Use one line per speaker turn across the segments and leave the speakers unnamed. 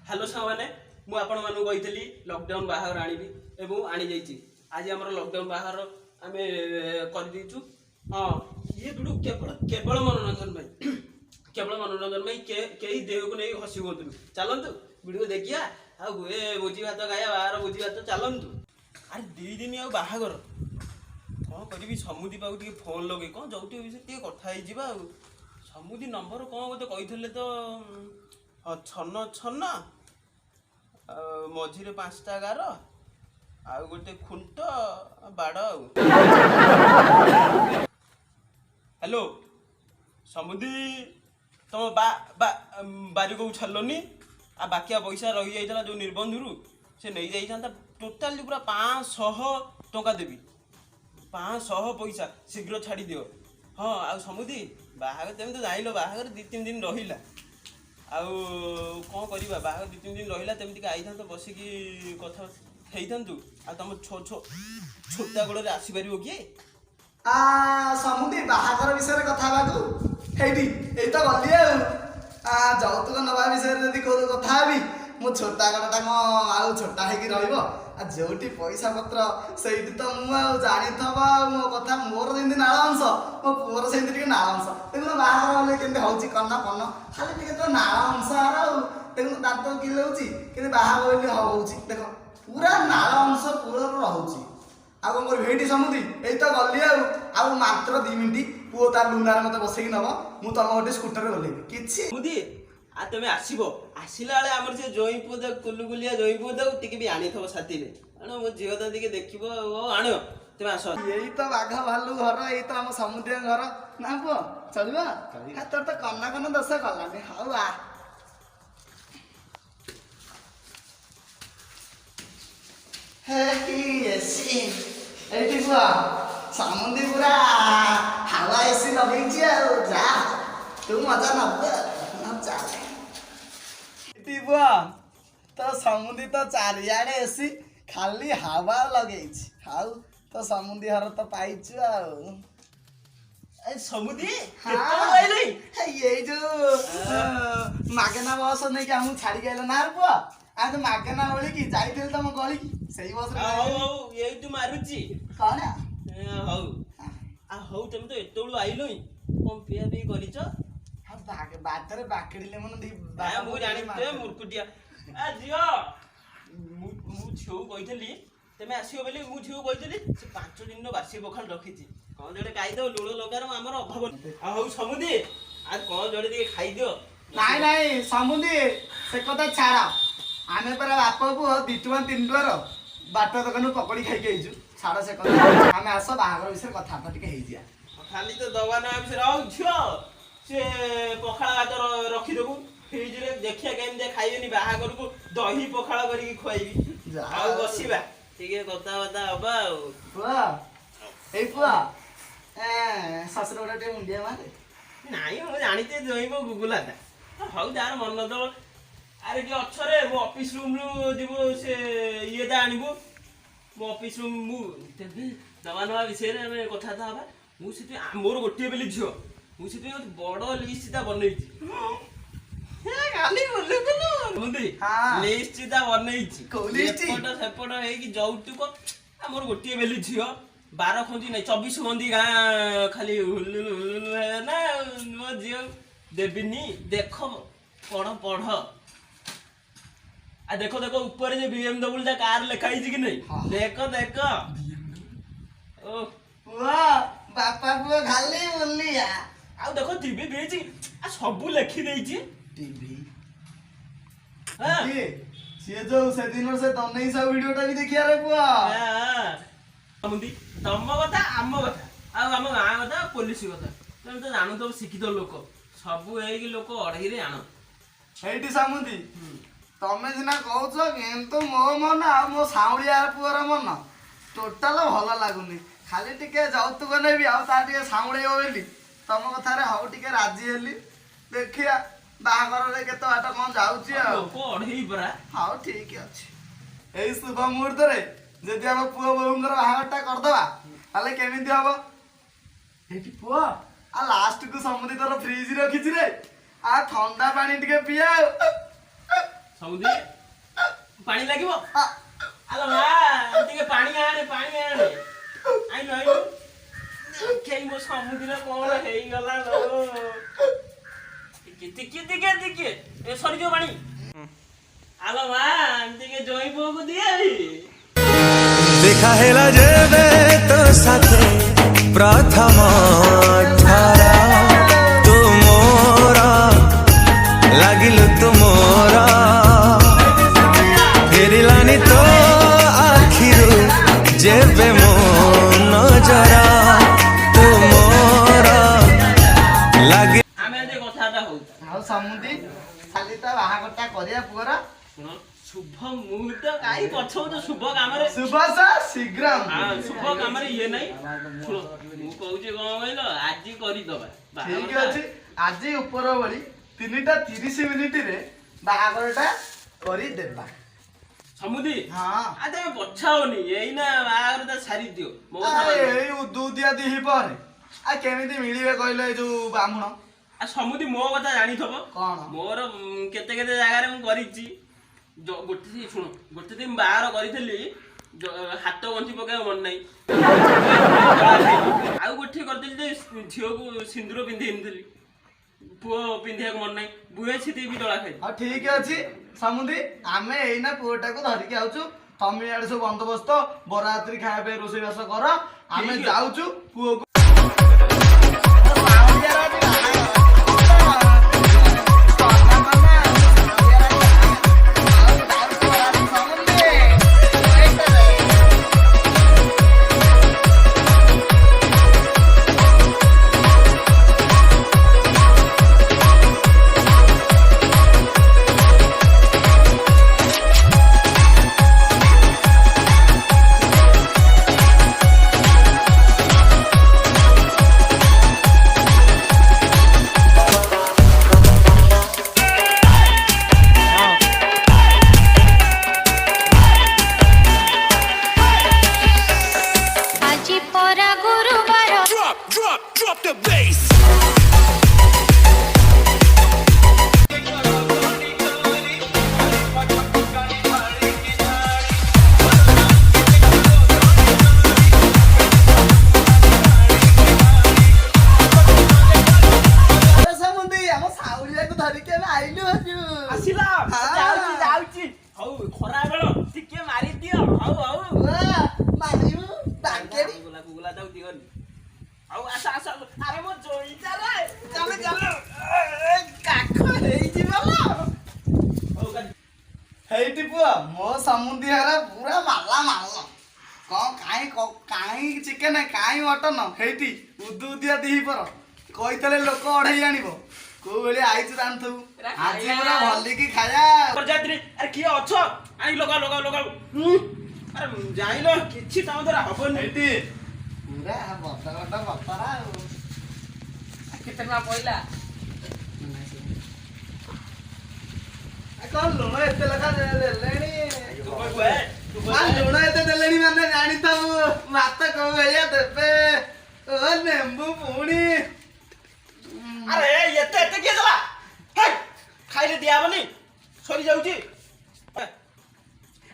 Hello सामने मु आपण मानु कही लॉकडाउन बाहर आनिबी एवं आनी जाइए आज आम लॉकडाउन बाहर आम कर दीचु। हाँ ये वीडियो केवल केवल मनोरंजन भाई केवल मनोरंजन भाई कई देह को नहीं हसी बोलते चलतु वीडियो देखिया ए भोजी भात खाया बाहर भोजी भात चलतु। अरे दी दिन आ बाहागर कौन करी समुदी पाक फोन लगे कौन जो विषय कथा समुदी नंबर कौन गोटे कही तो छन छन मझिरे 5टा गार आ गोटे खुंट बाड़ हेलो समुदी तुम बारी को छाड़लनी आ बाकिया पैसा रही जाइला जो निर्बंधु से नहीं जाइता टोटाली पूरा 500 टंका देवी 500 पैसा शीघ्र छाड़ी दियो। हाँ आ समुदी बाहागर तुम तो जाइल बाहागर 2-3 दिन रहिला आउ कौन करवा बाहर 2-3 दिन रहा तमती आई था बसिकी कथा आ तुम छोटा गोड़े आसपार किए
समुदी बाहागर विषय कथा हेटी तो गली जौतुक नवा विषय कथा मो छोटा गड़टा आउ छोटा है जोटी पैसा पत्र से तो मुझे जानी मो कथा मोर जमी नाल अंश मो पुअर से नाल अंश देखो बाहर के कना पन खाली तो नाल अंश देखो दांत किले बाहर हो देख पूरा नाल अंश पूरा रोचे आ कौन कर समुदी यही तो गली मात्र 2 मिनिट पुओ तार लुनार मत बसैक नब मु तुम गोटे स्कूटर गलेबी कि
आ तुम्हें आसला बेले आम से जई पुद कुलुकुलिया जई पुद टी भी आनी थो साथी आण मो झील तो टे देख आण तुम्हें आस
यही तो बाघ भालू घर यही तो आम समुद्र घर ना पुओ चलवा तोर तो कना कना दश गलानी हाउ आ एटी पुआ समुद्री पूरा हवा एसी लगे जा तू मजा न चले बुआ तो समुद्री तो चारिआडे एसी खाली हवा लगे हाउ तो समुद्री हर तो पाइचु
समुद्री
ये जो मागना बस नहीं हम छाड़ी गए ना बुआ आ तो मागना बोली कि जाइए तुम गली की सही बस
ये तू मारुची
कौन
हौ आ हौ तुम तो एत आइल कौन पिया पी कर
बाटर बाकड़े मन
मु जानी मूर्खटिया आ झियो मु झियो कही तुम आसो बोली मु झियो कही से 5 दिन बासी पखाल रखी कौन जोड़े खाईद लुण लंकार आमर अभाव हौ समुदी आज कौन जोड़े टे खाईद
नाई नाई समुदी से कथा छाड़ आमे परा बाप को 2 टଙ୍କା 3 टଙ୍କାର बाट दुकान पकड़ी खाई छाड़ से कथा आमे आस बाहागर विषय कथा टे
खाली तो दवा ना विषय झियो से पखाड़ भात रखीदेबू फ्रिज रे देखिया केमती खाइबेनी बाहागर को दही पखाड़ करके खुआइबी आ बसिबा ठीक कथबार्ता हबा
पुआ ए पुआ ससुर गोटे टे मुंडिया मारे
नाई मु जानिते जइबो गुगुलाटा हौ जार मन तो अरे कि अच्छे मो ऑफिस रूम रु जीवो से ये दा आनिबो मो ऑफिस रूम मु दवा नवा विषय रे कथा था हबा मु से मोर गोटे बेली झियो मुझे बड़ लिस्ट बनई लिस्ट सेपट जौतुक मोर गोटे बेली झील 12 खंदी ना 24 खंदी गाँ खाली ना मो झील देवीनी देख पढ़ पढ़ आ देख देख ऊपर जो BMW कार लिखाई कि नहीं देख देख
ओ बापा पुओ खाली बोलिया
आ देखो टीवी देछि आ सब लिखि देछि
टीवी हां से जो से दिन से तन्नै सब वीडियोटा भी देखिया रे पुआ
समुदी तम कथा आम कथा आ आम गाँ कथा पुलिस कथा तुम तो जानु तो शिक्षित लोक सब एई लोक अढ़ई रे आनो
हेटी समुदी तमे जिना कहउछ किंतु मो मन आ मो साउलिया पुअर मन टोटल भल लागुनी खाली टिके जौतुक नेबी आ ता टिके साउळेयो बेली तम कथा रे हौ टिके राजी हेली देखिया बाहागर रे केतो आटा कोन जाउची आ
लोक अढ़ई परा
हाउ ठीक अछि एई शुभ मुहूर्त रे जदि हम पुओ बहुंगर बाहागरटा कर दबा ताले केमिति हबो हेटी पुओ आ लास्ट को समुदी तोर फ्रिज रखिछि रे आ ठंडा पानी टिके पिया
ସମୁଦି ପାଣି ଲାଗିବ ଆଲୋ ମା ଟିକେ ପାଣି ଆଣେ ଆଇଲୁ ଖେଇ ମୋ ସମୁଦିର କଣ ହେଇଗଲା ଲୋ ଟିକେ ଏ ସରିଯିବ ପାଣି ଆଲୋ ମା ଟିକେ ଜଇଁ ପୁଅକୁ ଦିଏ
দেখা হেলা যেবে তো সাথে প্রথম ধারা তুমরা লাগিল তুমরা ফেরিলানি তো আখিরু যেবে মো নজরা তুমরা লাগি
ଆମେ ଆଜି କଥାଟା ହଉ
ଆଉ ସମୁଦି ଖାଲି ତା ବାହାଘରଟା କରିବା ପୁଅର
ଶୁଣ ଶୁଭ ମୁହୂର୍ତ୍ତ କାହିଁ ପଛଉଛ ଶୁଭ କାମରେ
ସୁବାସ ଶୀଘ୍ର
ଶୁଭ କାମରେ ଇଏ ନାହିଁ ଶୁଣ ମୁଁ କହୁଛି କଣ କହିଲ ଆଜି କରିଦବା
ଠିକ ଅଛି ଆଜି ଉପର ଭଳି 3:30 ବାହାଘରଟା କରିଦେବା
ସମୁଦି
ହଁ
ଆଜି ତମେ ପଛାଅନି ଏଇନା ବାହାଘରଟା ସାରି ଦିଅ ମୋ କଥା
ଆରେ
ମାନିବ।
ଏଇ ଉଦୁଦିଆ ଦିହି ପରେ ଆଉ କେମିତି ମିଳିବେ କହିଲ ଏଇ ଯୋଉ ବାମୁଣ
ଆଉ ସମୁଦି ମୋ କଥା ଜାଣିଥବ
କଣ
ମୋର କେତେ ଜାଗାରେ ମୁଁ କରିଛି ଗୋଟେ ଦିନ ବାହାର କରିଥିଲି ହାତ ଗଣ୍ଠି ପକେଇବା ମନେ ନାହିଁ ଆଉ ଗୋଟେ କରିଥିଲି ଯେ ଝିଅକୁ ସିନ୍ଦୁର ପିନ୍ଧେଇ ଦେଇଥିଲି ପୁଅ ପିନ୍ଧିବାକୁ ମନେ ନାହିଁ ବୁହେ ଛିତି ବି ଦଳା ଖାଇ
ଆଉ ଠିକ ଅଛି ସମୁଦି ଆମେ ଏଇନା ପୁଅଟାକୁ ଧରିକି ଆଉଛୁ ତମେ ଇଆଡେ ସବୁ ବନ୍ଦୋବସ୍ତ ବରଯାତ୍ରୀ ଖାଇବା ପାଇଁ ରୋଷେଇବାସ କର ଆମେ
ଠିକ ଅଛି।
ଯାଉଛୁ ପୁଅକୁ
ଆଜି ପରା ଗୁରୁବାର
Drop the bass.
ସମୁଦି ଆମ ସାଉଳିଆକୁ ଧରିକି ଆମେ ଆଇଲୁ ହଜୁ
ଆସିଲା
ହଁ।
ଯାଉଛି ହଉ ଖରା ବେଳ ଟିକେ ମାରିଦିଅ ହଉ
ମାରିବୁ ଡାକେରି
ଗୁଲା ତାକୁ ଦିଅନି ଆଉ ଆସ ଆରେ ମୋ ଜଇଟା ରେ ଚାଲ
କାଖ ହେଇଯିବ
ହଉ
ହେଇଟି ପୁଅ ମୋ ସମୁଦି ଘର ପୁରା ମାଲା କଣ କାହିଁ ଚିକେନ କାହିଁ ମଟନ ହେଇଟି ଉଦୁଦିଆ ଦିହି ପର କହିଥିଲେ ଲୋକ ଅଢେଇ ଆଣିବ କୋଉ ଭଳି ଆଇଛୁ ଜାଣିଥିବୁ ଆଜି ପୁରା ଭଲିକି ଖାଇବା
ବରଯାତ୍ରୀ ଆରେ କିଏ ଅଛ ଆଣି ଲଗାଉ ଆରେ ଜାଣିଲ କିଛି ତମ ଦ୍ୱାରା ହବନି
ହେଇଟି ପୁରା ବଡ ବତରା ଆଉ
କେତେ ଟଙ୍କା ପଇଲା
କଣ ଲୁଣ ଏତେ ଲେଖା ଦେଲେଣି
ତୁ କହିବୁ
ଲୁଣ ଏତେ ଦେଲେଣି ମାନେ ଜାଣିଥାଉ ଭାତ କୋଉ ଭଳିଆ ଦେବେ ଓ ନେମ୍ବୁ ପୁଣି
ଆରେ ଏତେ କିଏ ଦେଲା ଖାଇଲେ ଦିଆହବନି ସରି ଯାଉଛି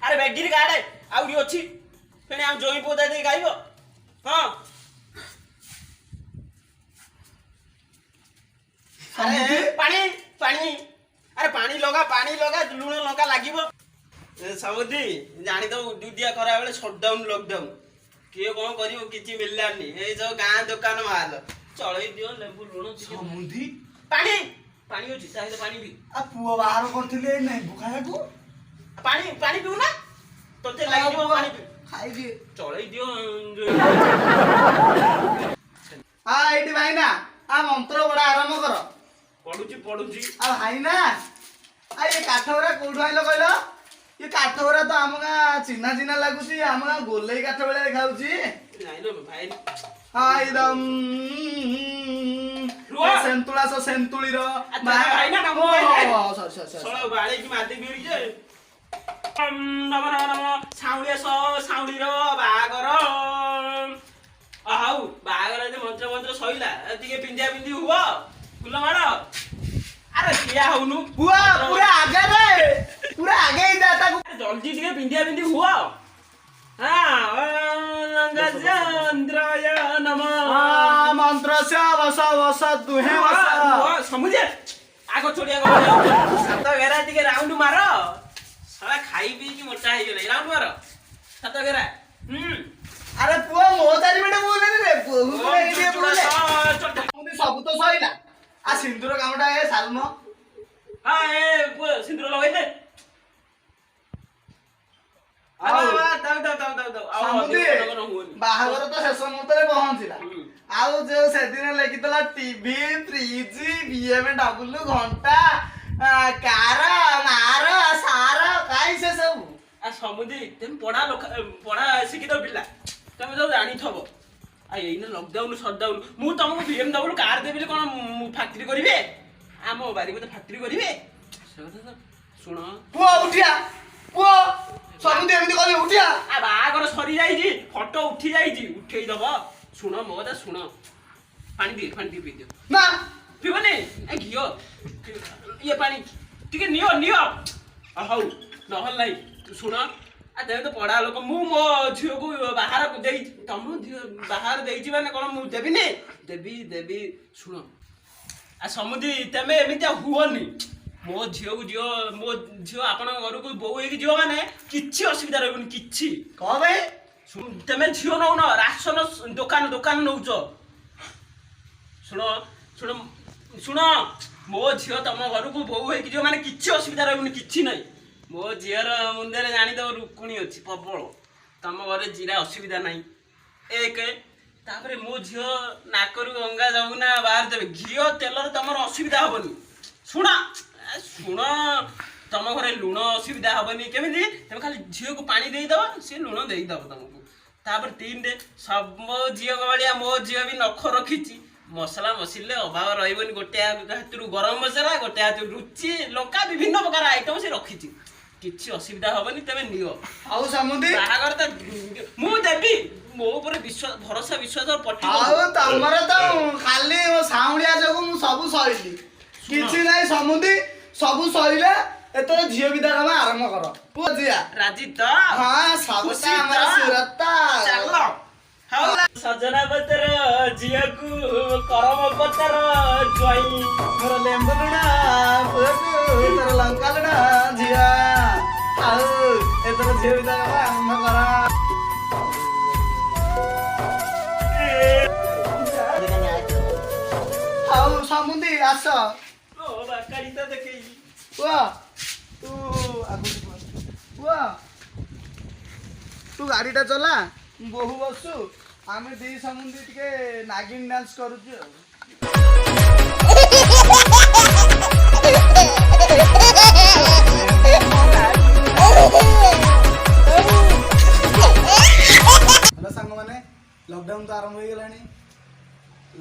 ଆରେ ବେଗିରି ଗାଡେ ଆହୁରି ଅଛି ଫେଣି ଆମ ଜଇଁ ପୁଅ ଦେଇ ଖାଇବ ହଁ ଆରେ ପାଣି ଆରେ ପାଣି ଲଗା ଲୁଣ ଲଙ୍କା ଲାଗିବ ସମୁଦି ଜାଣିଦବ ଦୁଦିଆ ଖରା ବେଳେ ସଟଡାଉନ ଲକଡାଉନ କିଏ କଣ କରିବ କିଛି ମିଳିଲାନି ଏଇ ସବୁ ଗାଁ ଦୋକାନ ମାଲ ଚଳେଇ ଦିଅ ଲେମ୍ବୁ ଲୁଣ
ସମୁଦି
ପାଣି ଅଛି ଚାହିଁଲେ ପାଣି ବି
ଆ ପୁଅ ବାହାର କରିଥିଲି ଏଇ ନେମ୍ବୁ ଖାଇବାକୁ
ପାଣି ପିଉ ନା ତତେ ଲାଗିବ ପାଣି ପିଉ
ଖାଇବି
ଚଳେଇ ଦିଅ
ଏଇଠି ଭାଇନା ମନ୍ତ୍ର ବଡ ଆରମ୍ଭ କର
ପଡୁଛି
ଭାଇନା ଏ କାଠ ଗୁରା କୋଉଠୁ ଆଇଲ କହିଲ ଏ କାଠ ଗୁରା ତ ଆମ ଗାଁ ଚିହ୍ନା ଲାଗୁଛି ଆମ ଗାଁ ଗୋଲେଇ କାଠ ଭଳିଆ ଦେଖାଉଛି
ନାଇଁଲୋ ଭାଇ
ସେନ୍ତୁଳିର
ଭାଇନା
ସରି
ବାଳେଇକି ମାଦି ବିରି ଯେ ସାଉଳିର ବାହାଘର ହଉ ବାହାଘର ମନ୍ତ୍ର ସଇଲା ଟିକେ ପିନ୍ଧା ପିନ୍ଧି ହୁଅ ଫୁଲ ମାଡ଼ ଆରେ ଠିଆ ହଉନୁ
ପୁରା ଆଗରେ
ଗଞ୍ଜି ଟିକେ ପିନ୍ଧିଆ ପିନ୍ଧି ହୁଅ। ଚନ୍ଦ୍ରୟ ନମ
ମନ୍ତ୍ରସ୍ୟ ବସ ବସ ଦୁହେଁ ବସ।
ସମୁଦ୍ର ଆଗ ଚୋଡ଼ିଆ ସାତ ଘେରା ଟିକେ ରାଉଣ୍ଡ ମାର। ଶଳା ଖାଇ ପିଇକି ମୋଟା ହେଇଗଲେ ରାଉଣ୍ଡ ମାର ସାତ ଘେରା।
ଆରେ ପୁଅ ମୋ ଚାରିପଟେ ବୁଲେନି ରେ ବୋହୂ ଏଇଠି ବୁଲେ। ସବୁ ତ ସଇଲା ଆ ସିନ୍ଦୁର କାମଟା ଏ ସାଲମ।
ସିନ୍ଦୁର ଲଗେଇ ଦେ।
ବାହାଘର ତ ଶେଷ ମୁହୂର୍ତ୍ତରେ ପହଞ୍ଚିଲା। ଆଉ ଯୋଉ ସେଦିନ ଲେଖିଥିଲା ଟିଭି ଫ୍ରିଜ BMW ଘଣ୍ଟା କାର ମାର ସାର କାଇଁ ସେ ସବୁ।
ସମୁଦି ତମେ ପଢା ଶିଖିତ ପିଲା ତମେ ସବୁ ଜାଣିଥବ। ଏଇନା ଲକଡାଉନ ସଟଡାଉନ ମୁଁ ତମକୁ BMW କାର ଦେବି ବୋଲି କଣ ଫ୍ୟାକ୍ଟ୍ରି କରିବେ? ଆମ ବାରି ମତେ ଫ୍ୟାକ୍ଟ୍ରି କରିବେ? ଶୁଣ
ପୁଅ ଉଠିଆ ପୁଅ ସମୁଦି ଏମିତି କଲି ଉଠିଆ।
ବାହାଘର ସରି ଯାଇଛି ଫଟୋ ଉଠି ଯାଇଛି ଉଠେଇ ଦବ। ଶୁଣ ମୋ କଥା ଶୁଣ ପାଣି ଟିକେ ପିଇ ଦିଅ।
ନା
ପିବନି ଘିଅ ଇଏ ପାଣି ଟିକେ ନିଅ ହଉ ନହେଲେ ନାହିଁ। ଶୁଣ ତେବେ ତ ପଢା ଲୋକ ମୁଁ ମୋ ଝିଅକୁ ବାହାରକୁ ଦେଇଛି। ତମ ଝିଅ ବାହାର ଦେଇଛି ମାନେ କଣ ମୁଁ ଦେବିନି? ଦେବି ଶୁଣ ସମୁଦି ତମେ ଏମିତିଆ ହୁଅନି। ମୋ ଝିଅକୁ ଝିଅ ମୋ ଝିଅ ଆପଣଙ୍କ ଘରକୁ ବୋଉ ହେଇକି ଯିବ ମାନେ କିଛି ଅସୁବିଧା ରହିବନି କିଛି।
କଣ ଭାଇ
ତମେ ଝିଅ ନଉନ ରାସନ ଦୋକାନ ନଉଛ। ଶୁଣ ମୋ ଝିଅ ତମ ଘରକୁ ବୋଉ ହେଇକି ଯିବ ମାନେ କିଛି ଅସୁବିଧା ରହିବନି କିଛି ନାହିଁ। ମୋ ଝିଅର ମୁଣ୍ଡରେ ଜାଣିଦବ ରୁକୁଣି ଅଛି ପ୍ରବଳ। ତମ ଘରେ ଜିରା ଅସୁବିଧା ନାହିଁ ଏକ। ତାପରେ ମୋ ଝିଅ ନାକରୁ ଗଙ୍ଗା ଯମୁନା ବାହାର ଦେବେ ଘିଅ ତେଲରେ ତମର ଅସୁବିଧା ହବନି। ଶୁଣ ତମ ଘରେ ଲୁଣ ଅସୁବିଧା ହବନି କେମିତି? ତମେ ଖାଲି ଝିଅକୁ ପାଣି ଦେଇଦବ ସେ ଲୁଣ ଦେଇଦବ ତମକୁ। ତାପରେ 3ରେ ସବୁ ଝିଅ ଭଳିଆ ମୋ ଝିଅ ବି ନଖ ରଖିଛି। ମସଲା ମସଲିରେ ଅଭାବ ରହିବନି। ଗୋଟେ ହାତରୁ ଗରମ ମସଲା ଗୋଟେ ହାତରୁ ରୁଚି ଲଙ୍କା ବିଭିନ୍ନ ପ୍ରକାର ଆଇଟମ ସେ ରଖିଛି। କିଛି ଅସୁବିଧା ହବନି ତମେ ନିଅ।
ଆଉ ସମୁଦି
ବାହାଘର ତ ମୁଁ ଦେବି ମୋ ଉପରେ ଭରସା ବିଶ୍ୱାସ ପଟି।
ଆଉ ତମର ତ ଖାଲି ସାଉଁଳିଆ ଯୋଗୁ ମୁଁ ସବୁ ସଇଲି। କିଛି ନାହିଁ ସମୁଦି ସବୁ ସଇଲା। ଏଥର ଝିଅ ବିଦା ହବା ଆରମ୍ଭ କର। ପୁଅ ଝିଅ
ରାଜି ତ?
ହଁ ସବୁଟା ଆମର ସୁରତ।
ଚାଲ ହଉ ସଜନା ପତ୍ର ଝିଅକୁ କରମ ପତ୍ର ଜ୍ୱାଇଁ
ମୋର ଲେମ୍ବୁ ଲୁଣ ପୁଅକୁ ତୋର ଲଙ୍କା ଲୁଣ ଝିଅ। ଆଉ ଏଥର ଝିଅ ବିଦା ହବା ଆରମ୍ଭ କର। ହଉ ସମୁଦି ଆସ।
ବାକାରୀ ତ ଦେଖେଇଛି।
ପୁଅ ତୁ ପୁଅ ତୁ ଗାଡ଼ିଟା ଚଲା ବୋହୁ ବସୁ ଆମେ ଦି ସମୁଦି ଟିକେ ନାଗିନ ଡାନ୍ସ କରୁଛୁ ଆଉ। ହ୍ୟାଲୋ ସାଙ୍ଗମାନେ ଲକଡାଉନ ତ ଆରମ୍ଭ ହେଇଗଲାଣି।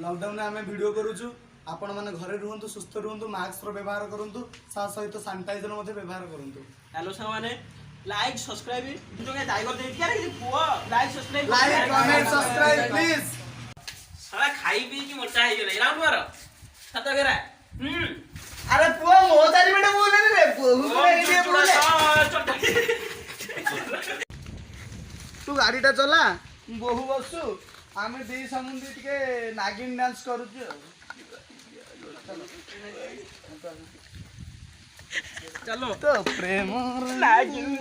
ଲକଡାଉନରେ ଆମେ ଭିଡ଼ିଓ କରୁଛୁ। ଆପଣମାନେ ଘରେ ରୁହନ୍ତୁ ସୁସ୍ଥ ରୁହନ୍ତୁ ମାସ୍କର ବ୍ୟବହାର କରନ୍ତୁ ତା ସହିତ ସାନିଟାଇଜର ମଧ୍ୟ ବ୍ୟବହାର କରନ୍ତୁ।
ହ୍ୟାଲୋ ସାଙ୍ଗମାନେ ଲାଇକ୍ ସବସ୍କ୍ରାଇବ ଟାଇଗର ଦେଇକି ପୁଅ like subscribe
like comment subscribe please.
ଶଳା ଖାଇ ପିଇକି ମୋଟା ହେଇଗଲେ ରାଉଣ୍ଡ ମାର ସାତ ଘେରା।
ଆରେ ପୁଅ ମୋ ଚାରିପଟେ ବୁଲେନି ରେ ବୋହୂ ଏଇଠି ବୁଲେ। ତୁ ଗାଡ଼ିଟା ଚଲା ବୋହୁ ବସୁ ଆମେ ଦି ସମୁଦି ଟିକେ ନାଗିନ ଡାନ୍ସ କରୁଛୁ ଆଉ।
ଚାଲ
ତ ପ୍ରେମ
ନାଗିନ